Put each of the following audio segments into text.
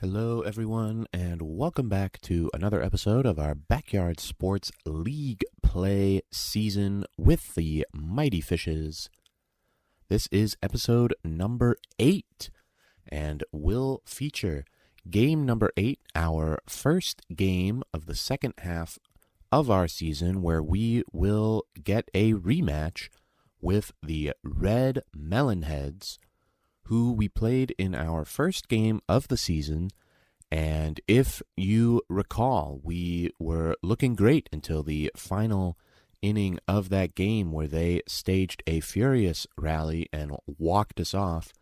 Hello, everyone, and welcome back to another episode of our Backyard Sports League play season with the Mighty Fishes. This is episode number 8, and will feature game number 8, our first game of the second half of our season, where we will get a rematch with the Red Melonheads, who we played in our first game of the season. And if you recall, we were looking great until the final inning of that game, where they staged a furious rally and walked us off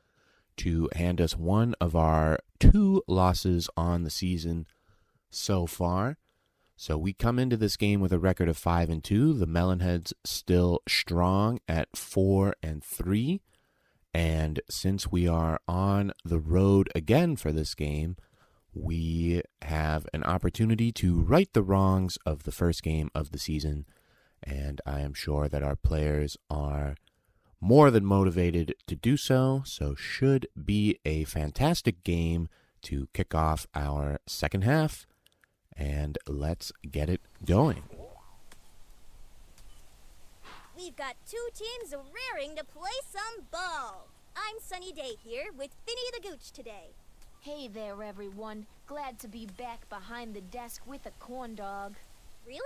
to hand us one of our 2 losses on the season so far. So we come into this game with a record of 5-2. The Melonheads still strong at 4-3. And since we are on the road again for this game, we have an opportunity to right the wrongs of the first game of the season. And I am sure that our players are more than motivated to do so. So should be a fantastic game to kick off our second half. And let's get it going. We've got 2 teams raring to play some ball. I'm Sunny Day here with Finny the Gooch today. Hey there, everyone. Glad to be back behind the desk with a corn dog. Really?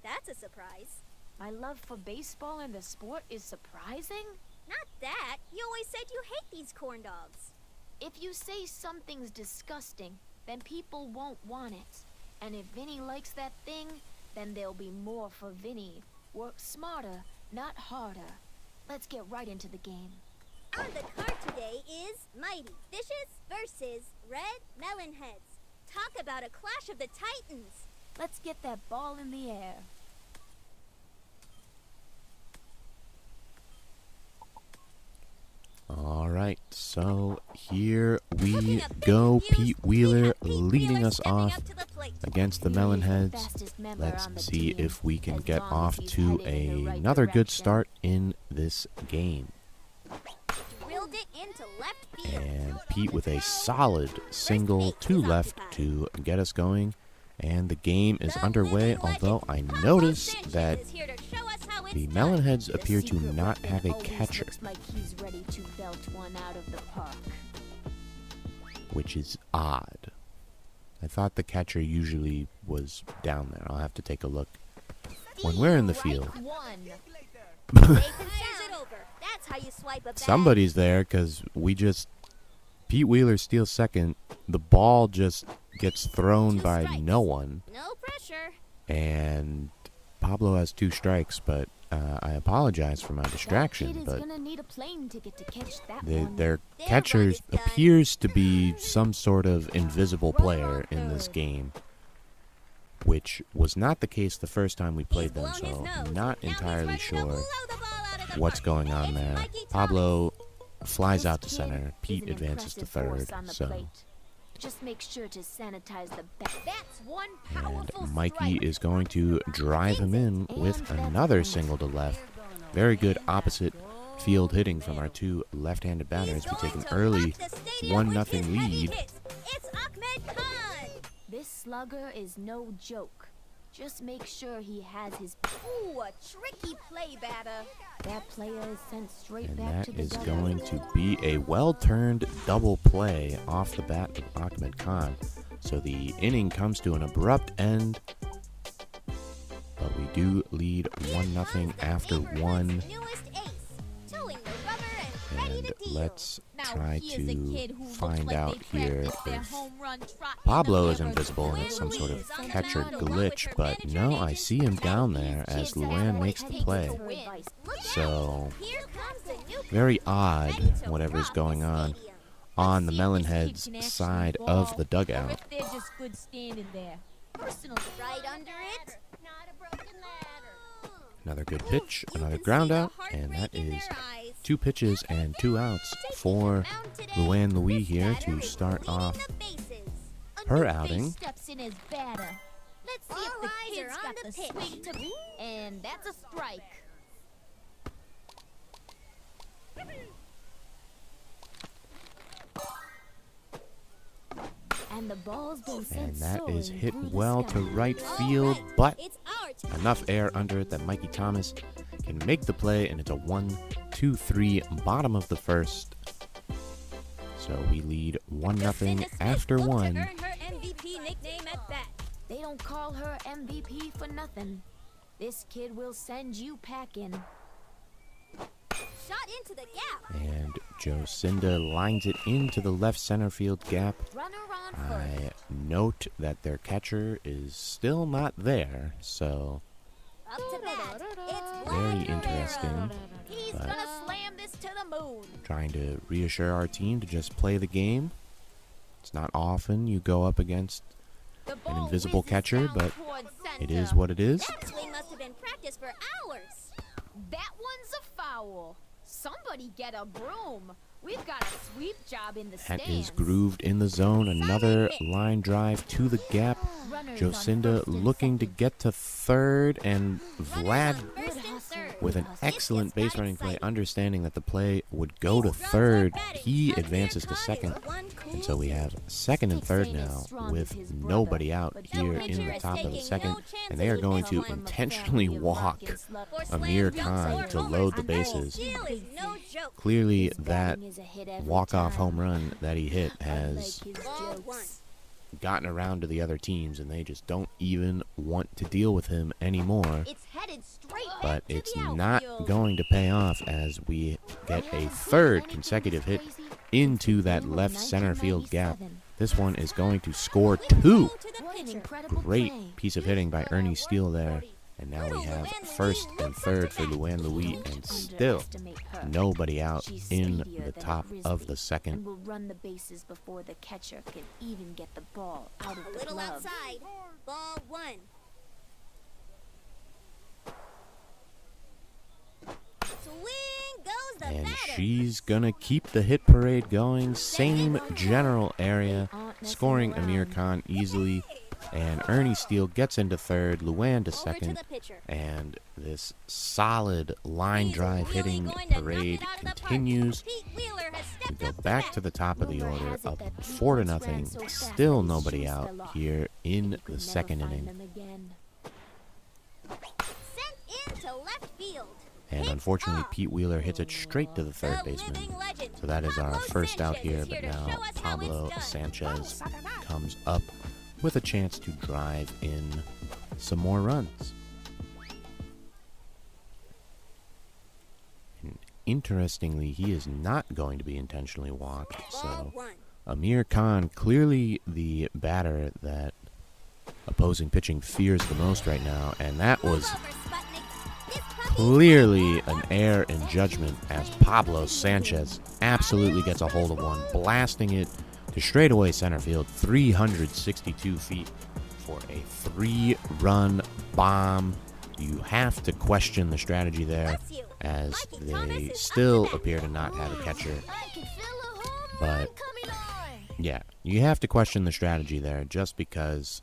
That's a surprise. My love for baseball and the sport is surprising? Not that. You always said you hate these corn dogs. If you say something's disgusting, then people won't want it. And if Vinny likes that thing, then there'll be more for Vinny. Work smarter, not harder. Let's get right into the game. On the card today is Mighty Fishes versus Red Melonheads. Talk about a clash of the titans. Let's get that ball in the air. All right, so here we go. Pete Wheeler leading us off against the Melonheads. Let's see if we can get off to another good start in this game. And Pete with a solid single to left to get us going. And the game is underway, although I noticed that the Melonheads appear to not have a catcher, which is odd. I thought the catcher usually was down there. I'll have to take a look when we're in the field. Somebody's there, because Pete Wheeler steals second. The ball just gets thrown by no one. No pressure. And Pablo has 2 strikes, but I apologize for my distraction. But their catcher appears to be some sort of invisible player in this game, which was not the case the first time we played them, so I'm not entirely sure what's going on there. Pablo flies out to center. Pete advances to third. So, just make sure to sanitize the back. And Mikey is going to drive him in with another single to left. Very good opposite field hitting from our 2 left-handed batters. We take an early 1-0 lead. This slugger is no joke. Just make sure he has his... Ooh, a tricky play, batter. That player is sent straight And back to the that is dugout. going to be a well-turned double play off the bat of Ahmed Khan. So the inning comes to an abrupt end, but we do lead 1-0 after 1. And let's try to find out here if Pablo is invisible and it's some sort of catcher glitch, but no, I see him down there as Luan makes the play. So, very odd whatever's going on the Melonheads side of the dugout. Another good pitch, another ground out, and that is 2 pitches and 2 outs for Luan Louis here to start off her outing. Let's see if the kid's got the swing to... And that's a strike. And the ball's been And sent that is soaring hit through the well sky. to right All field, right, but it's our turn. enough air under it that Mikey Thomas can make the play, and it's a 1-2-3 bottom of the first. So we lead 1-0 Jacinda Smith after looked to one. earn her MVP nickname at bat. They don't call her MVP for nothing. This kid will send you packing. Shot into the gap. And Jacinda lines it into the left center field gap. Runner on foot. I note that their catcher is still not there, so Up to bat. It's very Vlad interesting. Guerrero. He's but- gonna slam this to the moon. Trying to reassure our team to just play the game. It's not often you go up against The an ball invisible whizzes catcher, down but towards it center. is what it is. That swing must have been practiced for hours. That one's a foul. Somebody get a broom. We've got a sweep job in the That stands. is grooved in the zone. Another line drive to the gap. Runners on Jacinda first and looking to second. get to third, and Runners Vlad on first Good and hustle. third. with an Good excellent This base just got running play, exciting. understanding that the play would go to These runs third. are batting. He Amir advances to Khan is second, one cool and so we dude. have second and Can't third say as now strong as with his brother, nobody out but here no in the pitcher is top of the taking second, no and they are chances going with to this one. intentionally Family of walk rock and slug. For Amir slam Khan dunks to or load the homers, bases. Steal is no joke. Clearly, His that batting is a hit every walk-off time. home run that he hit has Unlike his Ball jokes. one. gotten around to the other teams, and they just don't even want to deal with him anymore. It's headed straight But back to it's the not outfield. going to pay off as we get a third consecutive hit into that left center field gap. This one is going to score Quick two. throw to the What an pitcher. incredible Great play. piece of hitting by Ernie Steele there. And now we have first and third for Luann Louis, Don't and still underestimate her. nobody out She's in speedier the than a top of grizzly the second. and will run the bases before the catcher can even get the ball out of A the little glove. outside. Ball one. Swing goes the And batter. she's gonna keep the hit parade going. Same general area, Aren't messing scoring Amir around. Khan easily. And Ernie Steele gets into third, Luann to Over to second. the pitcher. And this solid line He's drive really hitting going to knock parade it out of the park. continues. Pete Wheeler has We stepped go up back bat. to the top of the Rumor order, has it up that Pete 4-0. once ran so fast Still that his nobody shoes out fell off, here in and you the could never second find inning. them again. Sent into left field. And Hits unfortunately, off. Pete Wheeler hits it straight to the third The baseman. living legend, So that is our Pablo first out Sanchez here, is but to now show us how Pablo it's done. Sanchez comes up with a chance to drive in some more runs. And interestingly, he is not going to be intentionally walked, Ball so one. Amir Khan, clearly the batter that opposing pitching fears the most right now, and that was Move over, Sputnik. This puppy clearly is a an error in judgment as Pablo Sanchez absolutely gets a hold of one, blasting it to straightaway center field, 362 feet for a 3-run bomb. You have to question the strategy there, Bless you. as Mikey Thomas they is up still to bat. appear to not have a catcher. I can feel a home But- run coming on. Yeah, you have to question the strategy there, just because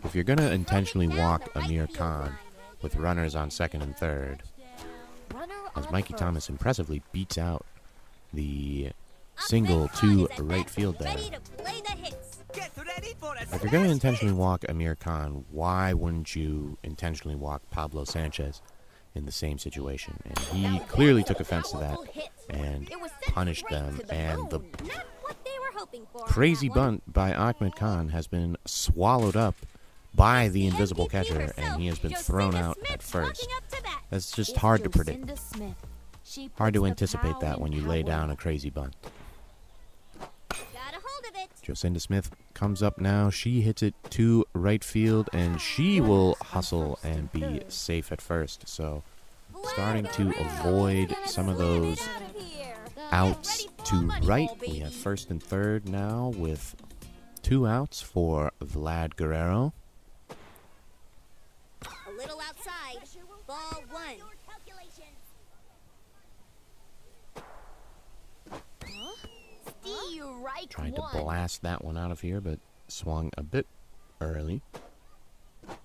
if you're going to intentionally walk Amir Khan with runners on second and third, Runner as on Mikey first. Thomas impressively beats out the Up single and Khan to is at right bat, field there. ready to play the hits. If you're going to intentionally walk Amir Khan, why wouldn't you intentionally walk Pablo Sanchez in the same situation? And he clearly took offense to that Powerful hit. and It was sent punished straight them. to the And the moon. Not what they were hoping for on crazy that one. bunt by Ahmed Khan has been swallowed up by the invisible MVP catcher, herself, and he has been Jacinda thrown out Smith at first. walking up to bat. That's just It's hard to predict. Jacinda Smith. She Hard puts to the anticipate power that in when you lay power. down a crazy bunt. Got a hold of it. Jacinda Smith comes up now. She hits it to right field, and she will hustle and be safe at first. So starting to avoid some of those outs to right. We have first and third now with 2 outs for Vlad Guerrero. A little outside. Ball one. Strike Tried to one. blast that one out of here, but swung a bit early.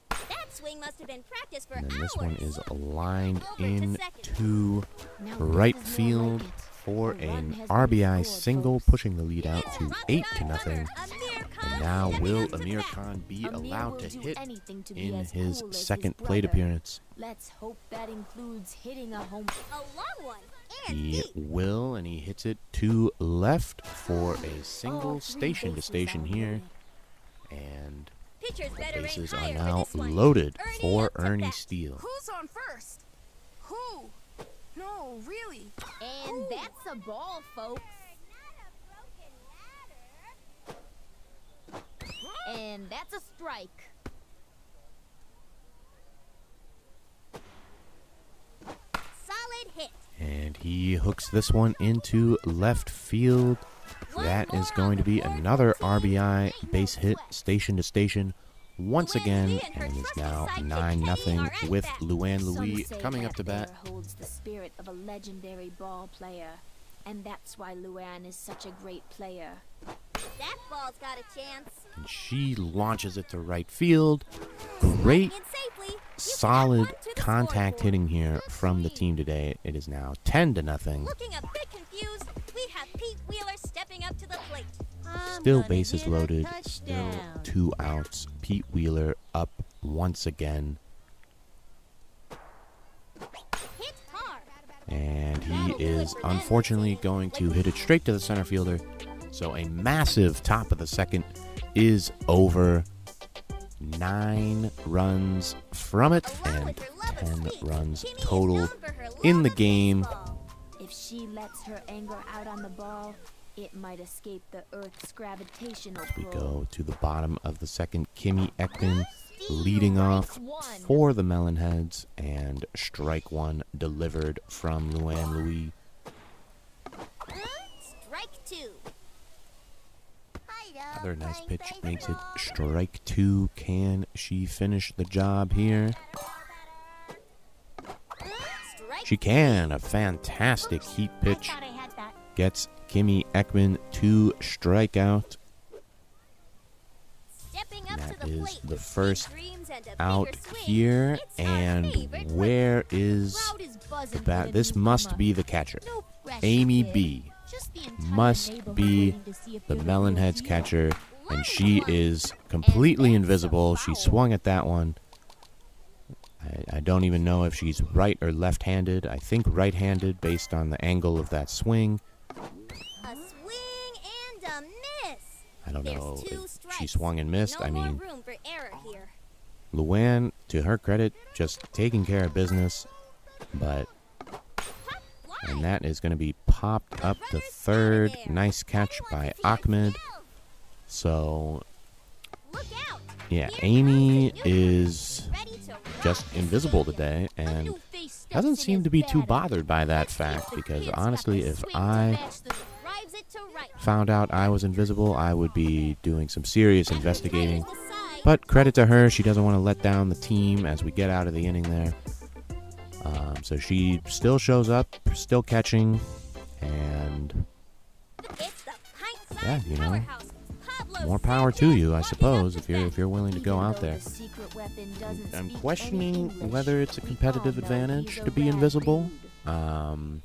That swing must have been practiced for And then hours. this one is lined Over to into Now right this is more field like it. for A run an has been RBI scored, single, folks. pushing the lead out to 8-0. Amir And now will Amir Khan be allowed to hit in his second plate appearance? Let's hope that includes hitting a home. A long one. And He deep. will, and he hits it to left for a single station to station here. And Pitchers the better aim bases are higher for now this one. loaded Ernie for up to Ernie bat. Steele. Who's on first? Who? No, really. And that's a ball, folks. And that's a strike. Solid hit. And he hooks this one into left field. That is going to be another RBI base hit station to station once again, and it is now 9-0 with Luann Louis Some say coming that up to bat. there holds the spirit of a legendary ball player, and that's why Luann is such a great player. That ball's got a chance. And she launches it to right field. Great, In safely. You can add solid one to the contact scoreboard. hitting here from the team today. It is now 10-0. Looking a bit confused, we have Pete Wheeler stepping up to the plate. Still bases loaded. Still 2 outs. Pete Wheeler up once again. Hit hard. And he is unfortunately going to hit it straight to the center fielder. So a massive top of the second is over. 9 runs from it Along and with her love of 10 sweets, runs Kimmy is total known for her in love the of game. baseball. If she lets her anger out on the ball, it might escape the Earth's gravitational We pull. go to the bottom of the second. Kimmy Ekman leading off for the Melonheads, and strike one delivered from Luann Louis. Strike two. Another nice pitch makes it strike two. Can she finish the job here? Strike. She can. A fantastic heat pitch gets Kimmy Ekman to strike out. Stepping up That to the is plate the with first big dreams and a out bigger swing. here. It's our And favorite where is Crowd is buzzing the bat? for This the must newcomer. be the catcher. No pressure, Amy kid. B Just the entire must neighborhood be waiting to see if the you're real Melonheads deal. catcher, and she is completely invisible. She swung at that one. I don't even know if she's right or left-handed. I think right-handed based on the angle of that swing. A swing and a miss. I don't There's know two if she strikes. swung and missed. No I more mean, room for error here. Luann, to her credit, just taking care of business. But, and that is going to be popped up to third. Nice catch by Ahmed. So, Look out. yeah, Here Amy comes the newcomer. is Ready to just rock the invisible stadium. today, A and new face steps doesn't in seem his to be too batting. bothered by that Let's see if fact, the because kid's got honestly, the if swing to I match the Drives it to right. found out I was invisible, I would be doing some serious investigating. Players decide. But credit to her, she doesn't want to let down the team as we get out of the inning there. So she still shows up, still catching, and It's the pint-sized yeah, you know, powerhouse, Pablo more power to Sanchez, you, I walking suppose, up if to you're bat. if you're willing to go Even out though there. the secret weapon doesn't I'm speak questioning any English, whether it's a we competitive all know advantage he's a to be rad invisible. dude.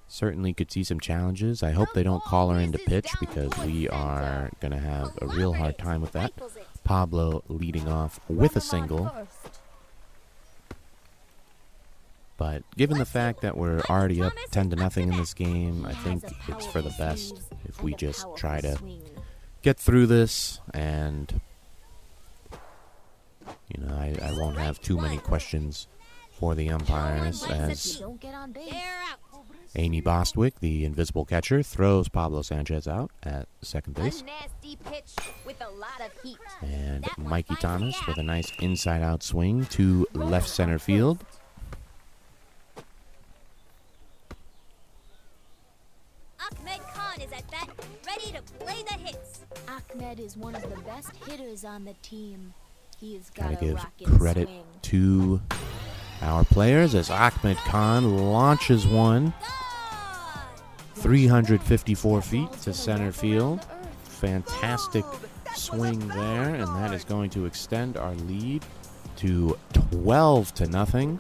Certainly could see some challenges. I hope they don't call her into pitch, because we are going to have a real hard time with that. Rifles it. Pablo leading off with a single. But given the fact that we're already up 10-0 in this game, I think it's for the best if we just try to get through this, and I won't have too many questions for the umpires, as Don't get on base. They're out. Amy Bostwick, the invisible catcher, throws Pablo Sanchez out at second base. A nasty pitch with a lot of heat. And That one Mikey finds the Thomas gap. with a nice inside-out swing to left center field. Ahmed Khan is at bat, ready to play the hits. Ahmed is one of the best hitters on the team. He's got Gotta a give rocket credit swing. to our players as Ahmed Khan launches one Gone. 354 feet to center field. Fantastic swing there, and that is going to extend our lead to 12-0.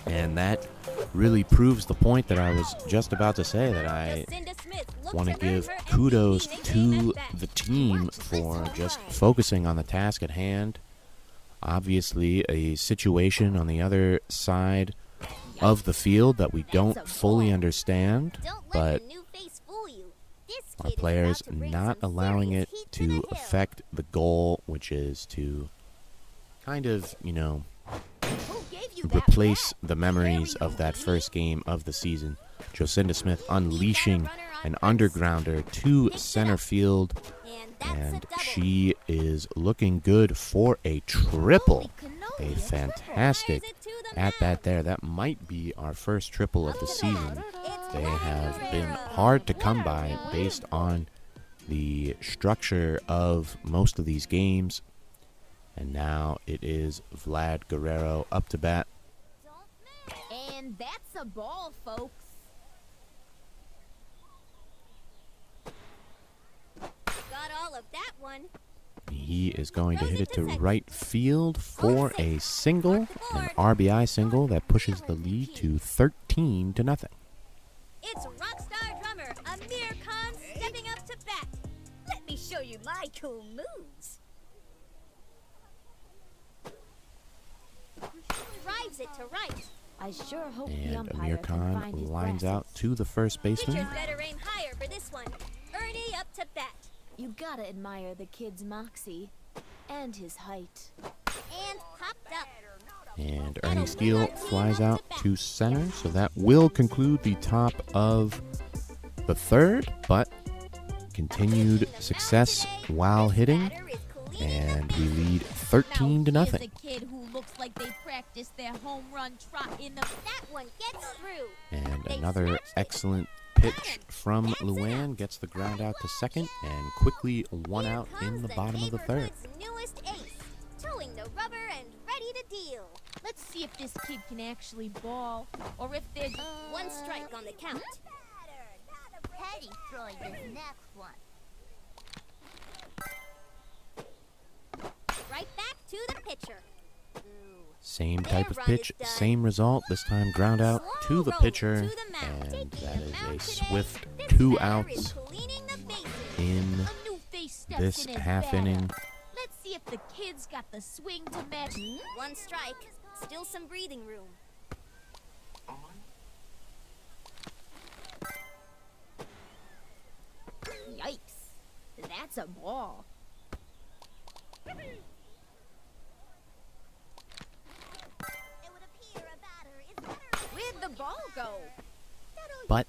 And that really proves the point that I was just about to say, that I Jacinda Smith want to give kudos to the team for just focusing on the task at hand. Obviously, a situation on the other side of the field that we don't fully understand, but our players not allowing it to affect the goal, which is to kind of, replace the memories of that first game of the season. Jocinda Smith unleashing an undergrounder to center field, and she is looking good for a triple. A fantastic at-bat there. That might be our first triple of the season. They have been hard to come by based on the structure of most of these games. And now it is Vlad Guerrero up to bat. And that's a ball, folks. Got all of that one. He is going to hit it to right field for a single, an RBI single that pushes the lead to 13-0. It's rockstar drummer Amir Khan stepping up to bat. Let me show you my cool moves. Drives it to right. I sure hope the And umpire Amir can Khan find his lines glasses. out to the first baseman. Pitchers better aim higher for this one. Ernie up to bat. You gotta admire the kid's moxie and his height. And popped up. And Ernie Steele flies out to center, so that will conclude the top of the third, but continued success while hitting, and we lead 13-0. Now, here's a kid who looks like they practiced their home run trot in the... That one gets through. And another excellent pitch from Luann gets the ground out to second, and quickly one out in the bottom of the third. Newest ace, towing the rubber and ready to deal. Let's see if this kid can actually ball, or if they're... One strike on the count. Petty throwing this next one. Right back to the pitcher. Same type of pitch, same result. This time ground out to the pitcher, and that is a swift 2 outs in A new face steps this in his half bat. inning. Let's see if the kid's got the swing to match. One strike, still some breathing room. Yikes. That's a ball. Where'd the ball go? But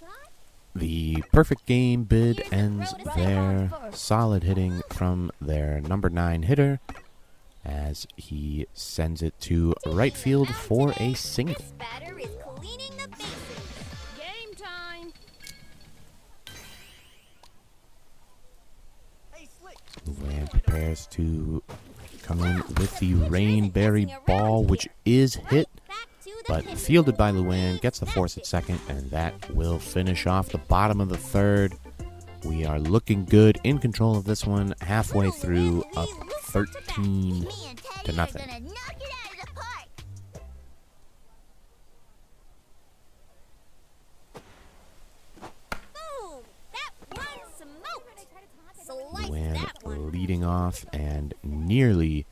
the perfect game bid ends there. Solid hitting from their number 9 hitter as he sends it to right field for a single. This batter is cleaning the bases. Game time. Luann prepares to come in with the rainberry ball, which is hit, but fielded by Luann, gets the force at second, and that will finish off the bottom of the third. We are looking good, in control of this one, halfway through, up 13-0. Me and Teddy are gonna knock it out of the park. Boom! That one smoked. Slice Luann that one. leading off and nearly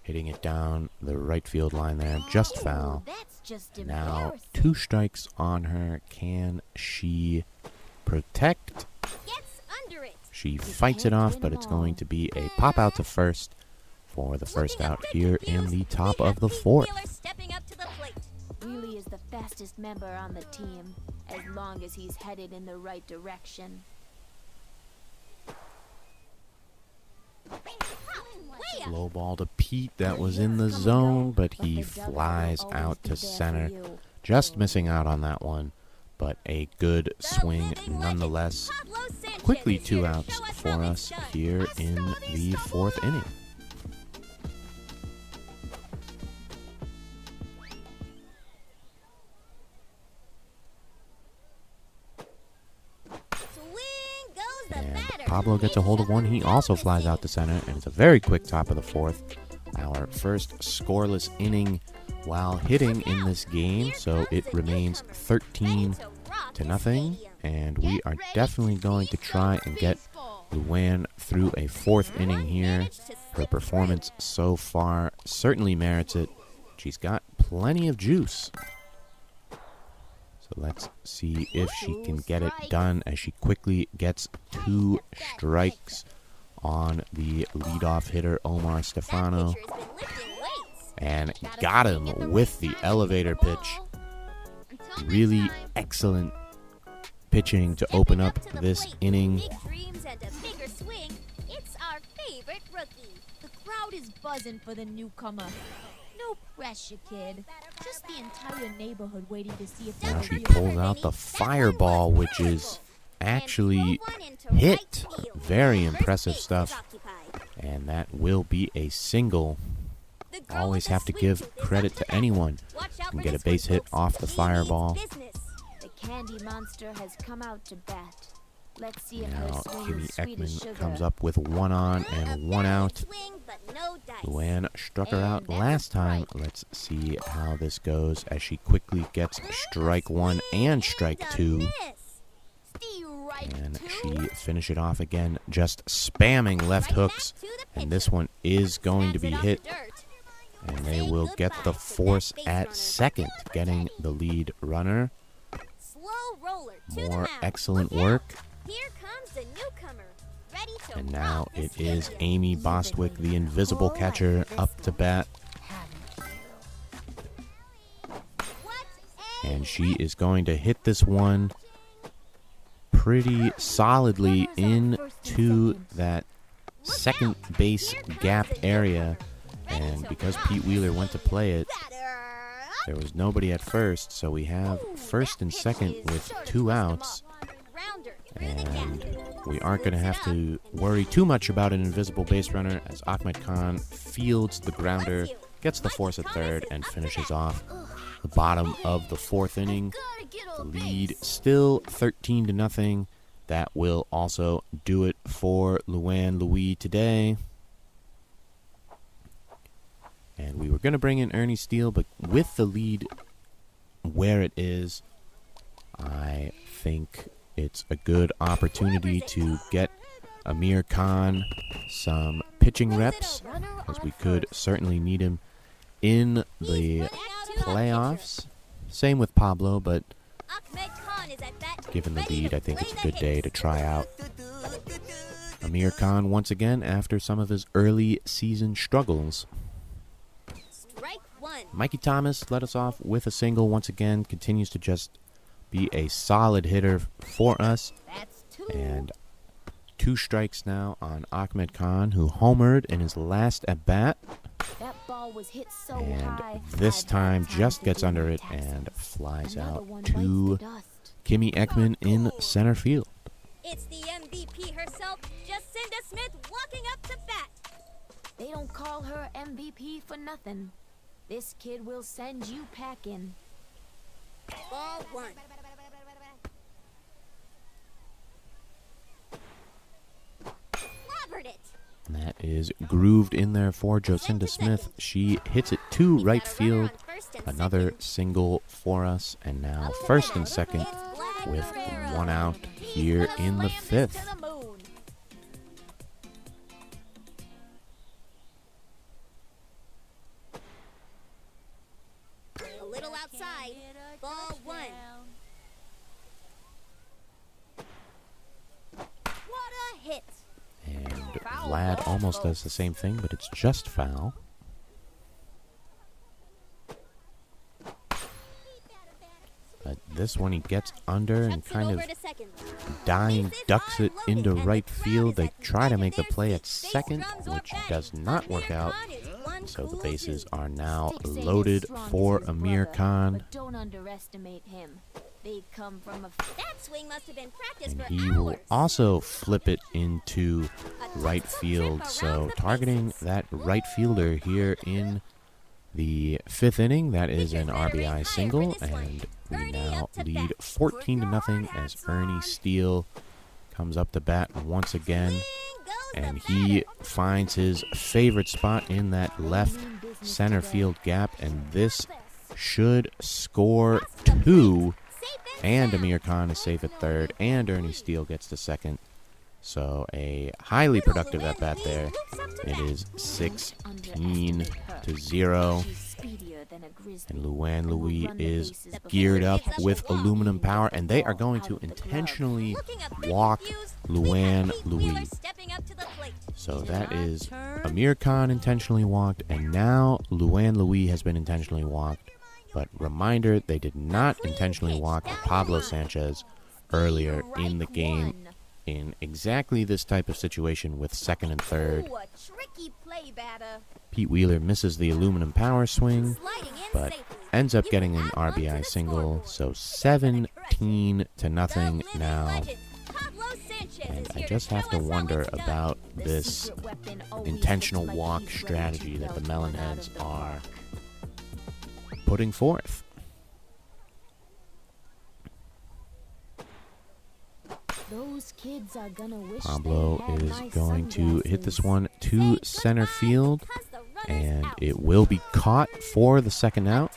hitting it down the right field line there, just foul. That's just Now embarrassing. 2 strikes on her. Can she protect? Gets under it. She fights it off, but it's going to be a pop out to first for the first Looking a out bit here confused, in the top we of got the Pete fourth. Wheeler stepping up to the plate. Really is the fastest member on the team, as long as he's headed in the right direction. Way up. Low ball to Pete, that was in the zone, but he flies out to center. Just missing out on that one, but a good The swing living legend, nonetheless. Pablo Sanchez Quickly is 2 here to outs show us for how us it's done. here in the Hasta 4th vista. inning. Swing goes the And batter. Pablo gets a hold of one. He also flies out to center, and it's a very quick top of the 4th. Our first scoreless inning while hitting in this game, so it remains 13-0. 2-0, and we are definitely going to try and get Luann through a fourth inning here. Her performance so far certainly merits it. She's got plenty of juice. So let's see if she can get it done as she quickly gets 2 strikes on the leadoff hitter, Omar Stefano. And got him with the elevator pitch. Really excellent pitching to open up this inning. It's our favorite rookie. The crowd is buzzing for the newcomer. No pressure, kid. Just the entire neighborhood waiting to see if Now she pulls out the fireball, which is actually hit. Very impressive stuff. And that will be a single. Always have to give credit to anyone who can get a base hit off the fireball. The candy monster has come out to bat. Let's see if Now her swing Kimmy is sweet as Ekman sugar. comes up with 1 on and 1 out. Luann struck her out last time. Let's see how this goes as she quickly gets strike 1 and strike 2. And she finishes it off again, just spamming left hooks. And this one is going to be hit. And they will get the force at second, getting the lead runner. More excellent work. Here comes the newcomer, ready to And now rock this it is field. Amy Bostwick, the invisible catcher, up to bat. And she is going to hit this one pretty solidly into that second base gap area. And because Pete Wheeler went to play it, there was nobody at first, so we have first and second with 2 outs. And we aren't going to have to worry too much about an invisible base runner as Ahmed Khan fields the grounder, gets the force at third, and finishes off the bottom of the 4th inning. The lead still 13-0. That will also do it for Luann Louis today. And we were going to bring in Ernie Steele, but with the lead where it is, I think it's a good opportunity to get Amir Khan some pitching reps, because we could certainly need him in the playoffs. Same with Pablo, but given the lead, I think it's a good day to try out Amir Khan once again after some of his early season struggles. Mikey Thomas led us off with a single once again, continues to just be a solid hitter for us. And 2 strikes now on Ahmed Khan, who homered in his last at-bat. That ball was hit so And high, this I've had time just to gets do under the it task. and flies Another out one to bites the dust. Kimmy Ekman in center field. It's the MVP herself, Jacinda Smith, walking up to bat. They don't call her MVP for nothing. This kid will send you packing. Ball 1. Clobbered it. And that is grooved in there for Jacinda Smith. She hits it to right field. Another single for us. And now first and second with 1 out here in the 5th. A little outside. Ball 1. What a hit. And Vlad almost does the same thing, but it's just foul. But this one he gets under and kind of dying ducks it into right field. They try to make the play at second, which does not work out. So the bases are now Sticks ain't loaded as strong as for his Amir brother, Khan. But don't underestimate him. They come from a That swing must have been practiced And for he will hours. also flip it into right field. So targeting that right fielder here in the 5th inning. That is an RBI single. And we now lead 14-0 as Ernie Steele comes up to bat once again. And he finds his favorite spot in that left center field gap. And this should score 2 and Amir Khan is safe at third, and Ernie Steele gets to second. So a highly productive at-bat there. It is 16-0. And Luann Louis is geared up with aluminum power, and they are going to intentionally walk Luann Louis. So that is Amir Khan intentionally walked, and now Luann Louis has been intentionally walked. But reminder, they did not intentionally walk Pablo Sanchez earlier in the game in exactly this type of situation with second and third. Pete Wheeler misses the aluminum power swing, but ends up getting an RBI single. So 17-0 now. And I just have to wonder about this intentional walk strategy that the Melonheads are putting forth. Those kids are gonna wish Pablo is going to hit this one to center field, and it will be caught for the second out.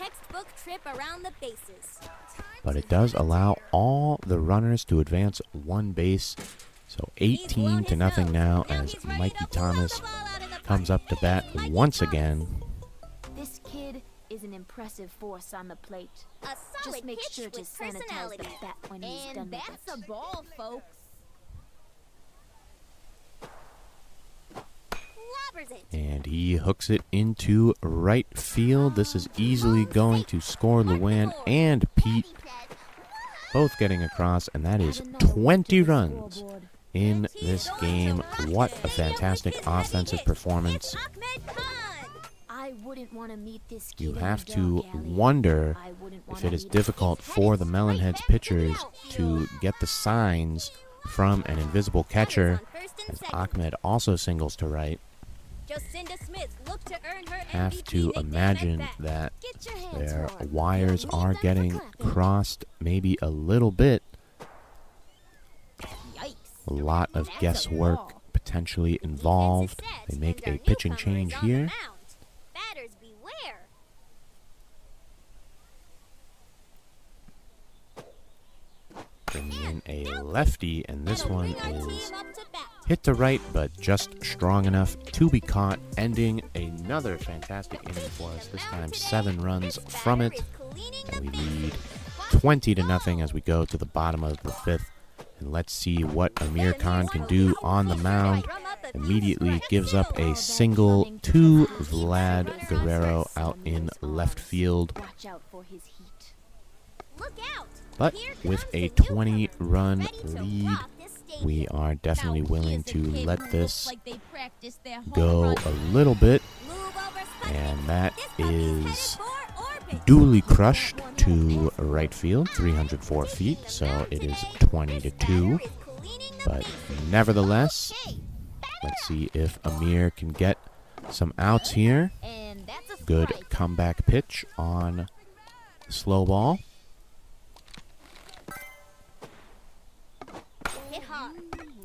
But it does allow all the runners to advance one base. So 18-0 now as Mikey Thomas comes up to bat once again. This kid is an impressive force on the plate. Just make sure to sanitize the bat when he's done with it. And that's a ball, folks. And he hooks it into right field. This is easily going to score Luann and Pete, both getting across, and that is 20 runs in this game. What a fantastic offensive performance. I wouldn't want to meet this kid. You have to wonder if it is difficult for the Melonheads pitchers to get the signs from an invisible catcher, as Ahmed also singles to right. Have to imagine that their wires are getting crossed maybe a little bit. A lot of guesswork potentially involved. They make a pitching change here. Bringing in a lefty, and this one is hit to right, but just strong enough to be caught, ending another fantastic inning for us. This time 7 runs from it, and we lead 20-0 as we go to the bottom of the 5th. And let's see what Amir Khan can do on the mound. Immediately gives up a single to Vlad Guerrero out in left field. But with a 20-run lead, we are definitely willing to let this go a little bit. And that is duly crushed to right field, 304 feet, so it is 20-2. But nevertheless, let's see if Amir can get some outs here. Good comeback pitch on slow ball.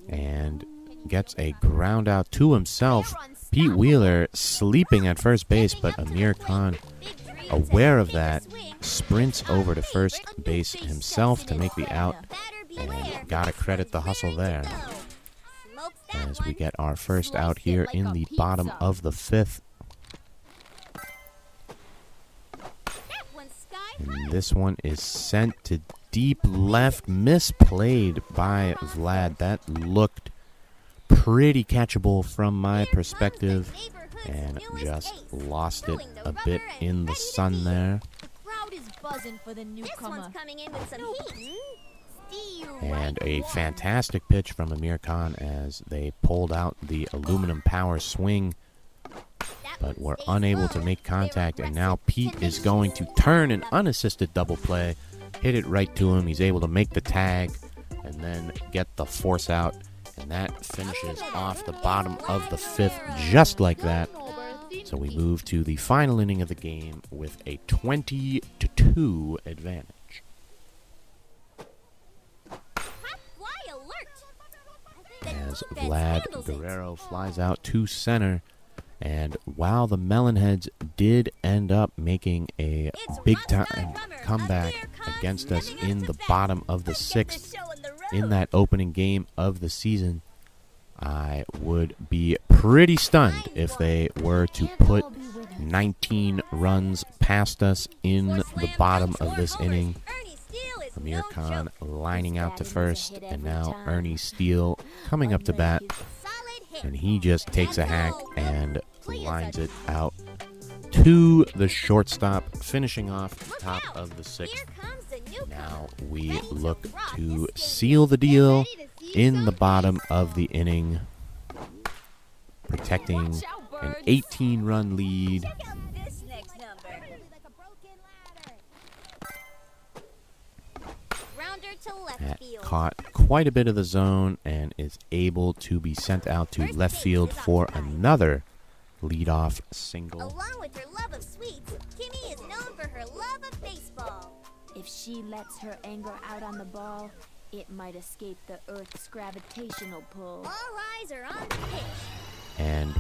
And gets a ground out to himself. Pete Wheeler sleeping at first base, but Amir Khan, aware of that, sprints over to first base himself to make the out. And gotta credit the hustle there. As we get our first out here in the bottom of the 5th. And this one is sent to deep left, misplayed by Vlad. That looked pretty catchable from my perspective, and just lost it a bit in the sun there. And a fantastic pitch from Amir Khan as they pulled out the aluminum power swing, but were unable to make contact. And now Pete is going to turn an unassisted double play, hit it right to him. He's able to make the tag and then get the force out. And that finishes off the bottom of the 5th just like that. So we move to the final inning of the game with a 20-2 advantage. As Vlad Guerrero flies out to center, And while the Melonheads did end up making a big-time comeback against us in the bottom of the 6th in that opening game of the season, I would be pretty stunned if they were to put 19 runs past us in the bottom of this inning. Amir Khan lining out to first, and now Ernie Steele coming up to bat, and he just takes a hack and lines it out to the shortstop, finishing off the top of the 6th. Now we look to seal the deal in the bottom of the inning, protecting an 18-run lead. That caught quite a bit of the zone and is able to be sent out to left field for another leadoff single. Along with her love of sweets, Kimmy is known for her love of baseball. If she lets her anger out on the ball, it might escape the Earth's gravitational pull. All eyes are on the pitch. And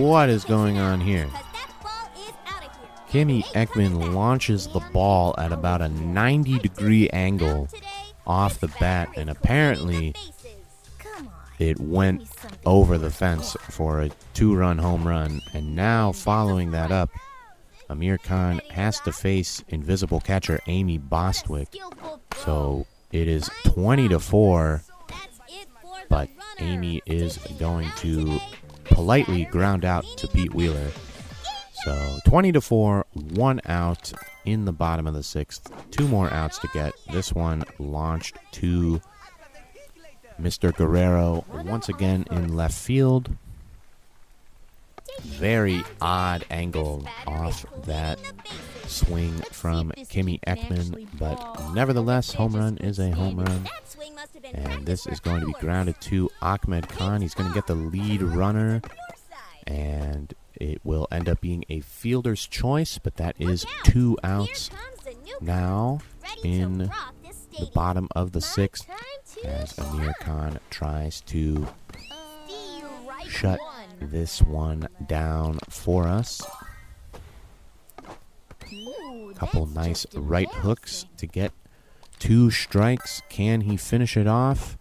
what is going on here? Kimmy Ekman launches the ball at about a 90-degree angle off the bat, and apparently it went over the fence for a 2-run home run. And now, following that up, Amir Khan has to face invisible catcher Amy Bostwick. So it is 20-4, but Amy is going to politely ground out to Pete Wheeler. So 20-4, 1 out in the bottom of the 6th. 2 more outs to get. This one launched to Mr. Guerrero once again in left field. Very odd angle off that swing from Kimmy Ekman, but nevertheless, home run is a home run. And this is going to be grounded to Ahmed Khan. He's going to get the lead runner, and it will end up being a fielder's choice, but that is 2 outs now in the bottom of the 6th as Amir Khan tries to shut this one down for us. Couple nice right hooks to get 2 strikes. Can he finish it off?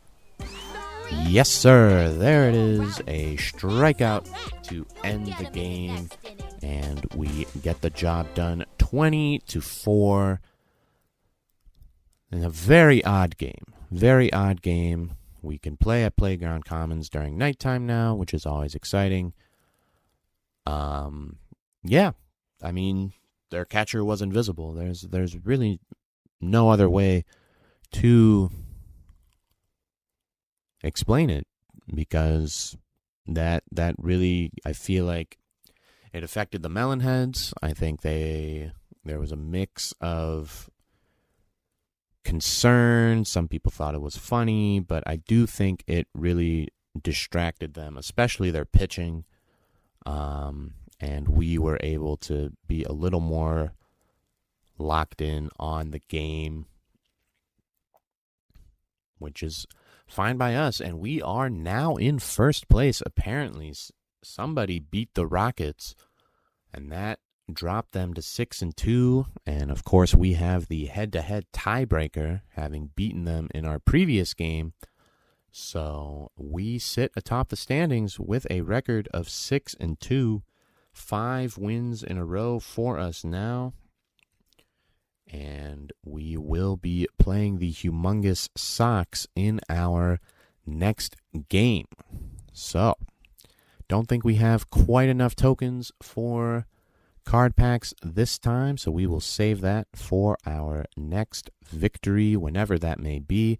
Yes, sir. There it is. A strikeout to end the game. And we get the job done 20-4. In a very odd game. Very odd game. We can play at Playground Commons during nighttime now, which is always exciting. Yeah. I mean, their catcher was invisible. There's really no other way to explain it, because that really, I feel like it affected the Melonheads. I think there was a mix of concern. Some people thought it was funny, but I do think it really distracted them, especially their pitching. And we were able to be a little more locked in on the game, which is fine by us. And we are now in first place. Apparently, somebody beat the Rockets, and that dropped them to 6-2. And of course, we have the head-to-head tiebreaker, having beaten them in our previous game. So we sit atop the standings with a record of 6-2, 5 wins in a row for us now. And we will be playing the humongous Sox in our next game. So, don't think we have quite enough tokens for card packs this time, so we will save that for our next victory, whenever that may be.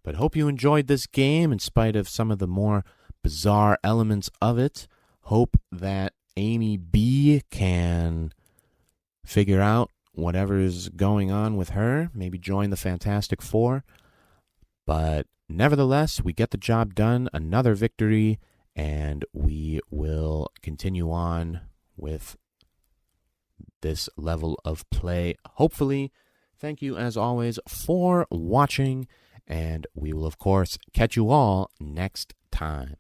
But hope you enjoyed this game in spite of some of the more bizarre elements of it. Hope that Amy B can figure out whatever's going on with her, maybe join the Fantastic Four. But nevertheless, we get the job done, another victory, and we will continue on with this level of play, hopefully. Thank you, as always, for watching, and we will, of course, catch you all next time.